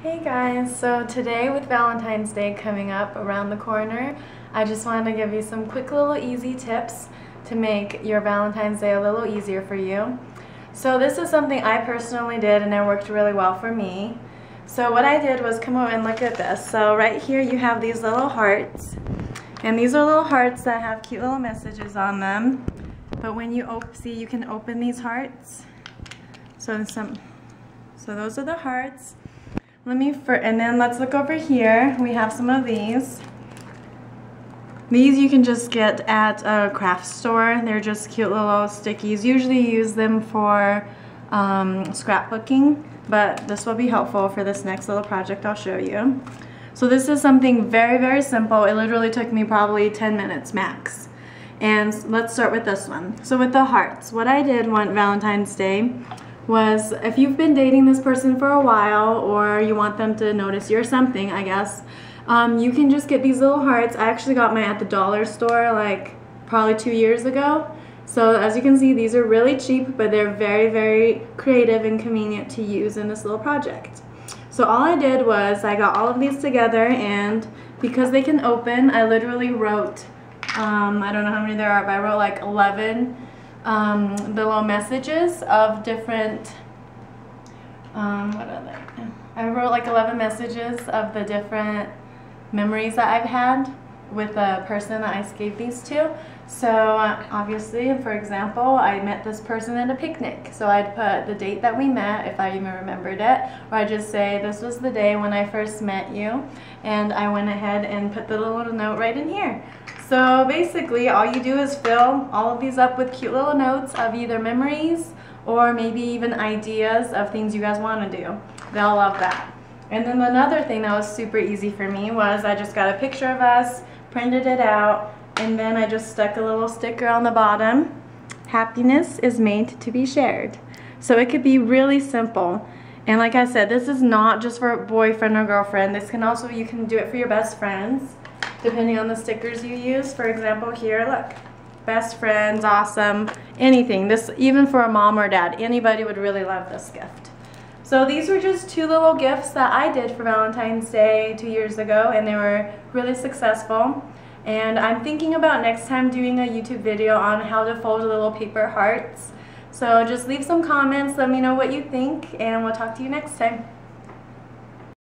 Hey guys, so today with Valentine's Day coming up around the corner, I just wanted to give you some quick little easy tips to make your Valentine's Day a little easier for you. So this is something I personally did and it worked really well for me. So what I did was come over and look at this. So right here you have these little hearts, and these are little hearts that have cute little messages on them. But when you see, you can open these hearts. So those are the hearts. And then let's look over here. We have some of these. These you can just get at a craft store. They're just cute little stickies. Usually use them for scrapbooking, but this will be helpful for this next little project I'll show you. So this is something very, very simple. It literally took me probably 10 minutes max. And let's start with this one. So with the hearts, what I did one Valentine's Day was, if you've been dating this person for a while or you want them to notice you or something, I guess, you can just get these little hearts. I actually got mine at the dollar store like probably 2 years ago. So as you can see, these are really cheap, but they're very, very creative and convenient to use in this little project. So all I did was I got all of these together, and because they can open, I literally wrote, I don't know how many there are, but I wrote like 11 little messages of different, what are they? I wrote like 11 messages of the different memories that I've had with the person that I gave these to. So obviously, for example, I met this person at a picnic. So I'd put the date that we met, if I even remembered it, or I'd just say, this was the day when I first met you, and I went ahead and put the little note right in here. So basically, all you do is fill all of these up with cute little notes of either memories or maybe even ideas of things you guys want to do. They'll love that. And then another thing that was super easy for me was I just got a picture of us, printed it out, and then I just stuck a little sticker on the bottom. Happiness is made to be shared. So it could be really simple. And like I said, this is not just for a boyfriend or girlfriend. This can also, you can do it for your best friends, depending on the stickers you use. For example, here, look, best friends, awesome, anything. This, even for a mom or dad, anybody would really love this gift. So these were just two little gifts that I did for Valentine's Day 2 years ago, and they were really successful. And I'm thinking about next time doing a YouTube video on how to fold little paper hearts. So just leave some comments, let me know what you think, and we'll talk to you next time.